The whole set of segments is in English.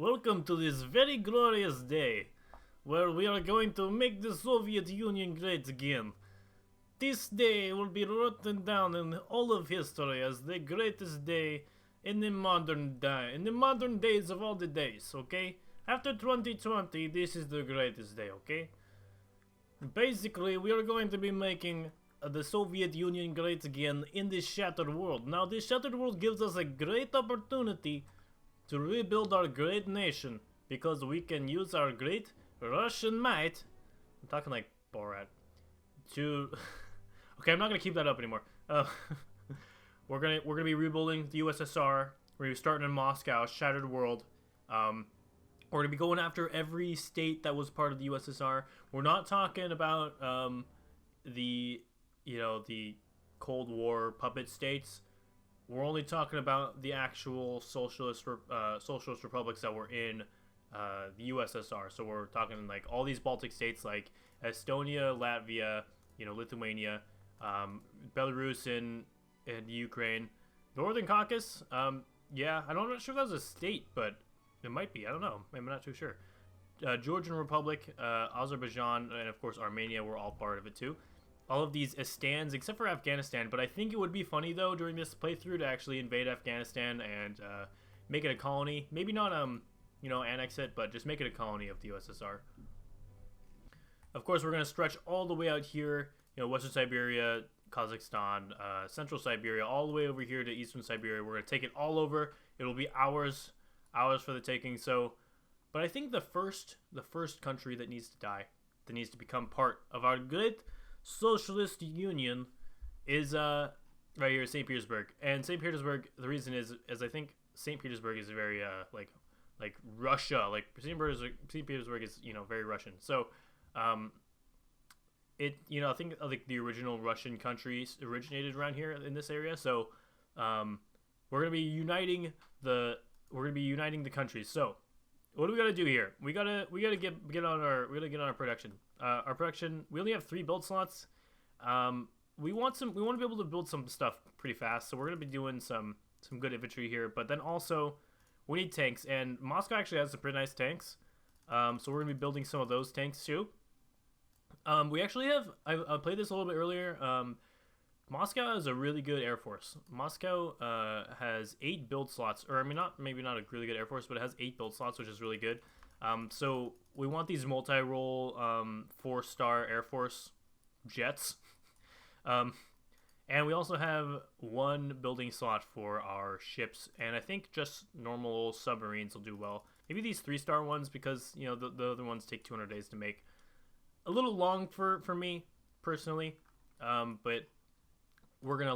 Welcome to this very glorious day, where we are going to make the Soviet Union great again. This day will be written down in all of history as the greatest day in the modern days of all the days, okay? After 2020, this is the greatest day, okay? Basically, we are going to be making the Soviet Union great again in this shattered world. Now, this shattered world gives us a great opportunity to rebuild our great nation, because we can use our great Russian might. I'm talking like Borat. To okay, I'm not gonna keep that up anymore. We're gonna be rebuilding the USSR. We're gonna be starting in Moscow, shattered world. We're gonna be going after every state that was part of the USSR. We're not talking about the Cold War puppet states. We're only talking about the actual socialist republics that were in the USSR. So we're talking like all these Baltic states like Estonia, Latvia, Lithuania, Belarus and Ukraine, Northern Caucasus. Yeah, I'm not sure if that was a state, but it might be. I don't know. I'm not too sure. Georgian Republic, Azerbaijan, and of course Armenia were all part of it too. All of these Estans, except for Afghanistan. But I think it would be funny, though, during this playthrough to actually invade Afghanistan and make it a colony. Maybe not, annex it, but just make it a colony of the USSR. Of course, we're going to stretch all the way out here, Western Siberia, Kazakhstan, Central Siberia, all the way over here to Eastern Siberia. We're going to take it all over. It'll be hours for the taking. So, but I think the first country that needs to die, that needs to become part of our great Socialist Union is right here, St. Petersburg. And St. Petersburg, the reason is I think St. Petersburg is very like Russia. Like St. Petersburg is very Russian. So I think like the original Russian countries originated around here in this area. So we're gonna be uniting the countries. So what do we gotta do here? We gotta get on our production. Our production, we only have 3 build slots. We want to be able to build some stuff pretty fast, so we're gonna be doing some good infantry here. But then also we need tanks, and Moscow actually has some pretty nice tanks. So we're gonna be building some of those tanks too. We actually have I played this a little bit earlier. Moscow has a really good air force. Moscow has 8 build slots, or maybe not a really good air force, but it has 8 build slots, which is really good. So we want these multi-role 4-star Air Force jets. And we also have 1 building slot for our ships, and I think just normal submarines will do well. Maybe these 3-star ones, because the other ones take 200 days to make. A little long for me personally, but we're gonna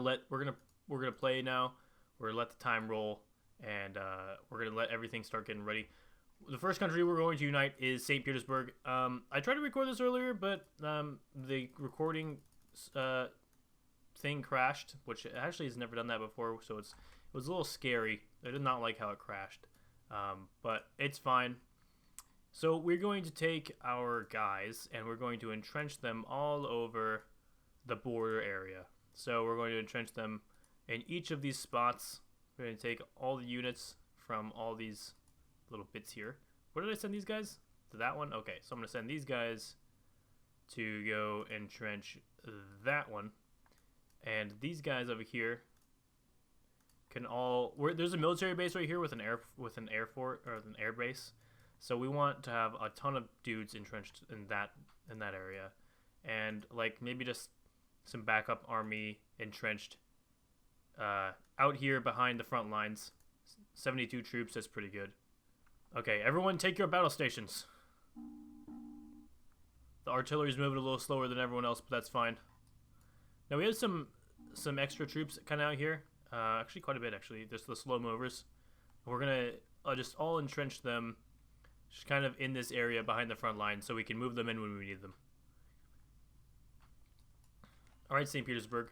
play now. We're gonna let the time roll, and we're gonna let everything start getting ready. The first country we're going to unite is St. Petersburg. I tried to record this earlier, but the recording thing crashed, which actually has never done that before, so it was a little scary. I did not like how it crashed, but it's fine. So we're going to take our guys, and we're going to entrench them all over the border area. So we're going to entrench them in each of these spots. We're going to take all the units from all these little bits here. Where did I send these guys? To that one? Okay, so I'm going to send these guys to go entrench that one. And these guys over here can all... there's a military base right here with an air base. So we want to have a ton of dudes entrenched in that area. And like maybe just some backup army entrenched out here behind the front lines. 72 troops, that's pretty good. Okay, everyone take your battle stations. The artillery's moving a little slower than everyone else, but that's fine. Now we have some extra troops kind of out here. Actually, quite a bit, actually. Just the slow movers. We're going to just all entrench them just kind of in this area behind the front line so we can move them in when we need them. Alright, St. Petersburg.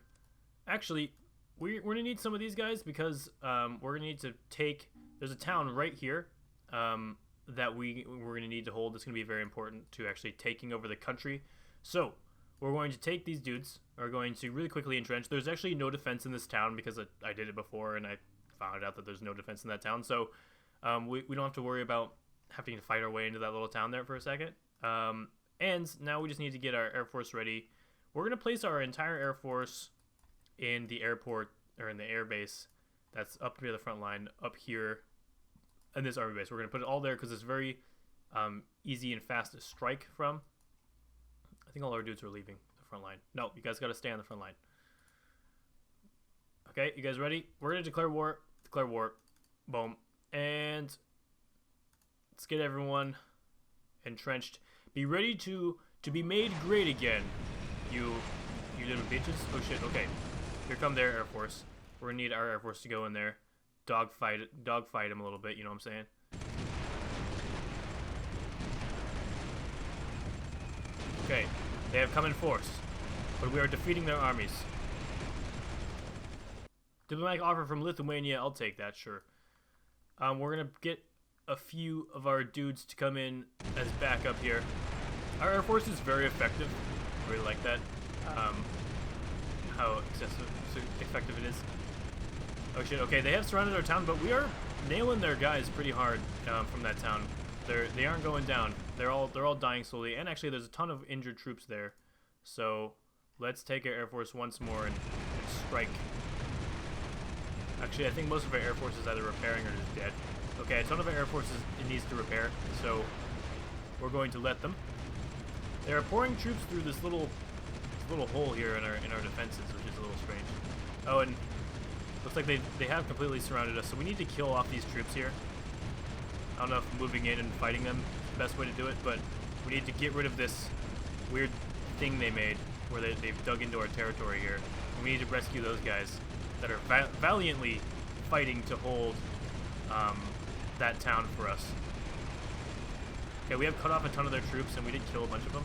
Actually, we're going to need some of these guys because we're going to need to take... There's a town right here that we're going to need to hold. It's going to be very important to actually taking over the country. So, we're going to take these dudes. We're going to really quickly entrench. There's actually no defense in this town because I did it before and I found out that there's no defense in that town. So, we don't have to worry about having to fight our way into that little town there for a second. And now we just need to get our Air Force ready. We're going to place our entire Air Force in the airport, or in the air base that's up near the front line, up here in this army base. We're going to put it all there because it's very easy and fast to strike from. I think all our dudes are leaving the front line. No, you guys got to stay on the front line. Okay, you guys ready? We're going to declare war. Declare war. Boom. And let's get everyone entrenched. Be ready to be made great again, you little bitches. Oh shit, okay. Here come their Air Force. We're gonna need our Air Force to go in there. Dogfight them a little bit, you know what I'm saying? Okay, they have come in force, but we are defeating their armies. Diplomatic offer from Lithuania, I'll take that, sure. We're gonna get a few of our dudes to come in as backup here. Our Air Force is very effective. I really like that. How effective it is. Oh shit, okay, they have surrounded our town, but we are nailing their guys pretty hard from that town. They aren't going down. They're all dying slowly, and actually there's a ton of injured troops there. So let's take our Air Force once more and strike. Actually, I think most of our Air Force is either repairing or just dead. Okay, a ton of our Air Force it needs to repair, so we're going to let them. They are pouring troops through this little hole here in our defenses, which is a little strange. Oh, and looks like they have completely surrounded us, so we need to kill off these troops here. I don't know if moving in and fighting them is the best way to do it, but we need to get rid of this weird thing they made where they've dug into our territory here. And we need to rescue those guys that are valiantly fighting to hold that town for us. Okay, we have cut off a ton of their troops, and we did kill a bunch of them.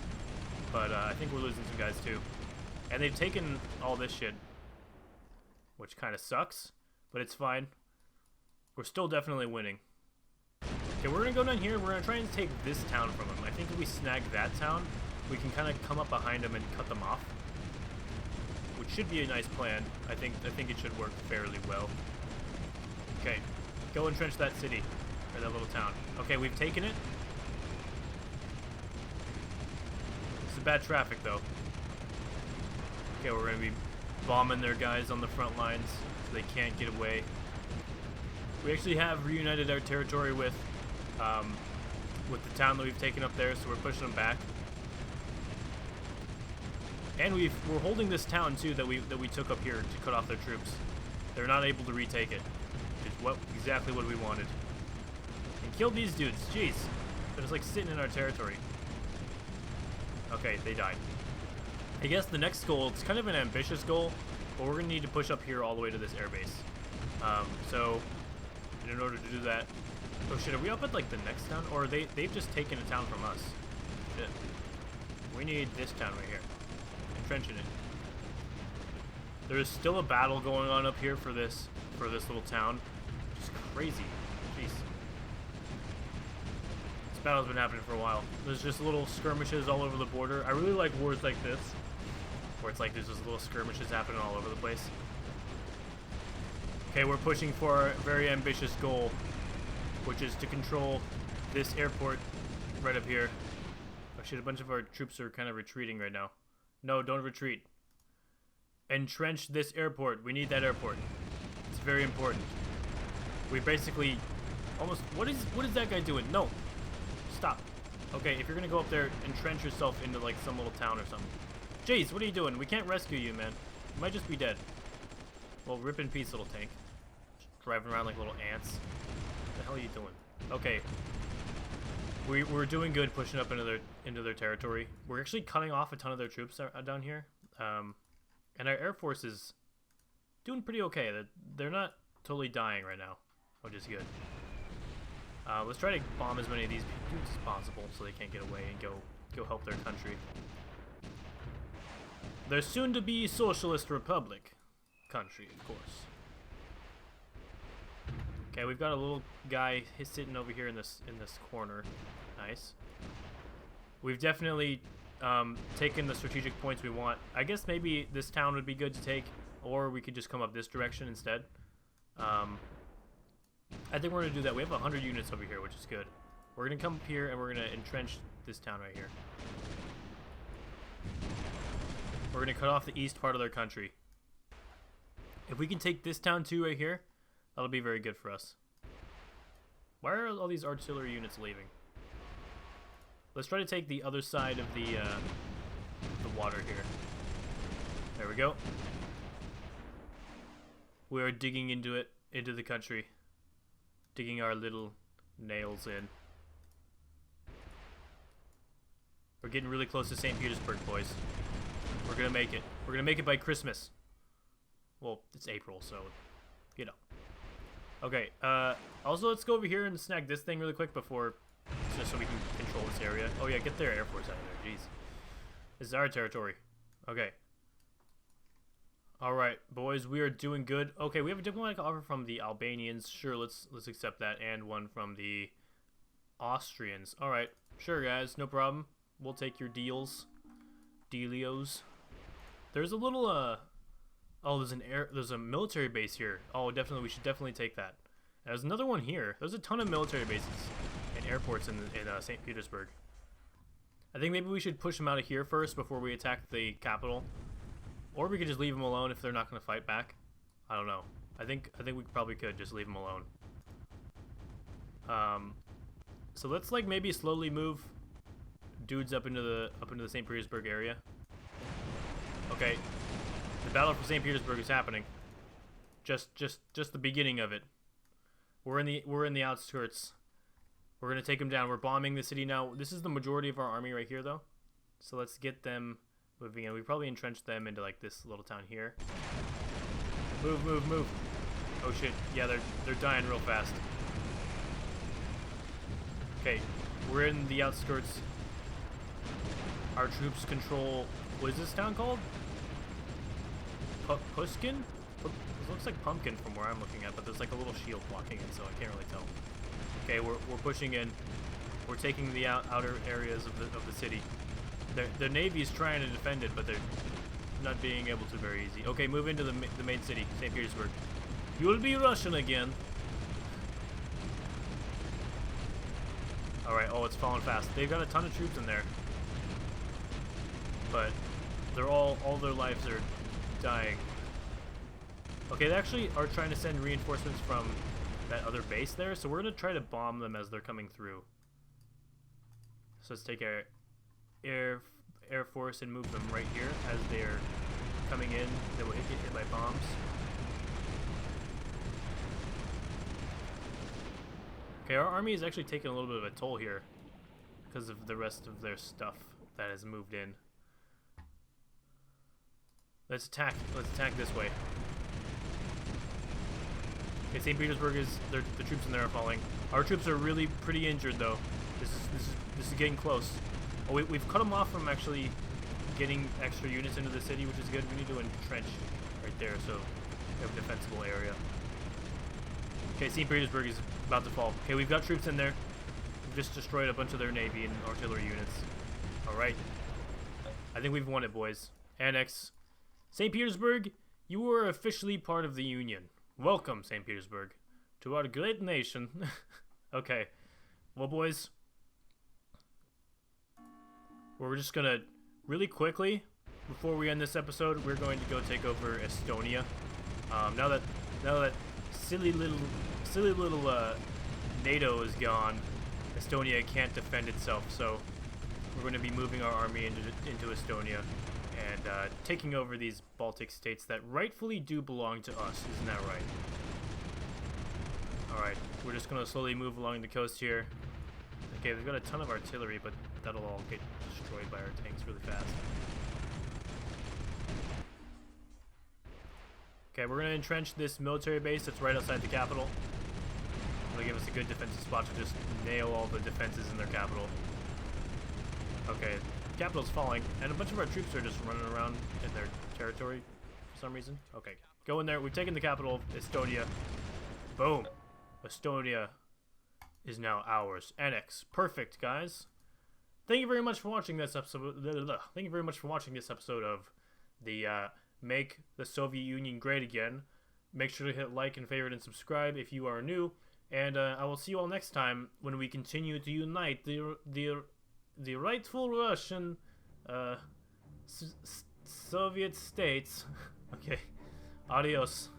But I think we're losing some guys too. And they've taken all this shit, which kind of sucks, but it's fine. We're still definitely winning. Okay, we're going to go down here. We're going to try and take this town from them. I think if we snag that town, we can kind of come up behind them and cut them off, which should be a nice plan. I think it should work fairly well. Okay, go entrench that city, or that little town. Okay, we've taken it. It's a bad traffic, though. Okay, we're going to be bombing their guys on the front lines so they can't get away. We actually have reunited our territory with the town that we've taken up there, so we're pushing them back. And we're holding this town too that we took up here to cut off their troops. They're not able to retake it. It's exactly what we wanted. And kill these dudes. Jeez, they're just like sitting in our territory. Okay, they died. I guess the next goal, it's kind of an ambitious goal, but we're gonna need to push up here all the way to this airbase. So in order to do that, oh shit, are we up at like the next town, or they've just taken a town from us? Shit, we need this town right here. Entrenching it. There is still a battle going on up here for this little town. Just crazy. Jeez. This battle's been happening for a while. There's just little skirmishes all over the border. I really like wars like this, where it's like there's just little skirmishes happening all over the place. Okay, we're pushing for our very ambitious goal, which is to control this airport right up here. Oh shit, a bunch of our troops are kind of retreating right now. No, don't retreat. Entrench this airport. We need that airport. It's very important. We basically almost... What is that guy doing? No. Stop. Okay, if you're gonna go up there, entrench yourself into like some little town or something. Jeez, what are you doing? We can't rescue you, man. You might just be dead. Well, rip in peace, little tank. Just driving around like little ants. What the hell are you doing? Okay. We're doing good pushing up into their territory. We're actually cutting off a ton of their troops down here. And our Air Force is doing pretty okay. They're not totally dying right now, which is good. Let's try to bomb as many of these dudes as possible so they can't get away and go help their country. Their soon-to-be socialist republic country, of course. Okay, we've got a little guy sitting over here in this corner. Nice. We've definitely taken the strategic points we want. I guess maybe this town would be good to take, or we could just come up this direction instead. I think we're going to do that. We have 100 units over here, which is good. We're gonna come up here and we're gonna entrench this town right here. We're gonna cut off the east part of their country. If we can take this town too right here, that'll be very good for us. Why are all these artillery units leaving? Let's try to take the other side of the water here. There we go. We are digging into it, into the country. Digging our little nails in. We're getting really close to St. Petersburg, boys. We're gonna make it. We're gonna make it by Christmas. Well, it's April, so, you know. Okay, also let's go over here and snag this thing really quick before, just so we can control this area. Oh yeah, get their Air Force out of there, jeez. This is our territory. Okay. Alright, boys, we are doing good. Okay, we have a diplomatic offer from the Albanians. Sure, let's accept that, and one from the Austrians. Alright, sure guys, no problem. We'll take your deals. Dealios. There's a little, oh, there's a military base here. Oh, definitely, we should definitely take that. And there's another one here. There's a ton of military bases and airports in St. Petersburg. I think maybe we should push them out of here first before we attack the capital. Or we could just leave them alone if they're not going to fight back. I don't know. I think we probably could just leave them alone. So let's like maybe slowly move dudes up into the St. Petersburg area. Okay. The battle for St. Petersburg is happening. Just the beginning of it. We're in the outskirts. We're gonna take them down. We're bombing the city now. This is the majority of our army right here, though. So let's get them moving in. We probably entrenched them into like this little town here. Move, move, move. Oh shit! Yeah, they're dying real fast. Okay, we're in the outskirts. Our troops control. What is this town called? Puskin? It looks like pumpkin from where I'm looking at, but there's like a little shield blocking it, so I can't really tell. Okay, we're pushing in. We're taking the outer areas of the city. The Navy's trying to defend it, but they're not being able to very easy. Okay, move into the main city, St. Petersburg. You'll be Russian again. Alright, oh, it's falling fast. They've got a ton of troops in there. But they're all their lives are dying. Okay, they actually are trying to send reinforcements from that other base there, so we're gonna try to bomb them as they're coming through. So let's take our Air Force and move them right here as they're coming in. They will get hit by bombs. Okay, our army is actually taking a little bit of a toll here because of the rest of their stuff that has moved in. Let's attack this way. Okay, St. Petersburg the troops in there are falling. Our troops are really pretty injured though. This is getting close. Oh, we've cut them off from actually getting extra units into the city, which is good. We need to entrench right there so we have a defensible area. Okay, St. Petersburg is about to fall. Okay, we've got troops in there. We've just destroyed a bunch of their navy and artillery units. Alright. I think we've won it, boys. Annex. St. Petersburg, you are officially part of the Union. Welcome, St. Petersburg, to our great nation. Okay. Well, boys, we're just gonna really quickly, before we end this episode, we're going to go take over Estonia. Now that silly little NATO is gone, Estonia can't defend itself. So we're going to be moving our army into Estonia and taking over these Baltic states that rightfully do belong to us. Isn't that right? All right, we're just going to slowly move along the coast here. Okay, we've got a ton of artillery, but that'll all get destroyed by our tanks really fast. Okay, we're going to entrench this military base that's right outside the capital. It'll give us a good defensive spot to just nail all the defenses in their capital. Okay, the capital's falling, and a bunch of our troops are just running around in their territory for some reason. Okay, go in there. We've taken the capital of Estonia. Boom. Estonia is now ours. Annex. Perfect, guys. Thank you very much for watching this episode. Thank you very much for watching this episode of the Make the Soviet Union Great Again. Make sure to hit like and favorite and subscribe if you are new. And I will see you all next time when we continue to unite the rightful Russian Soviet states. Okay, adios.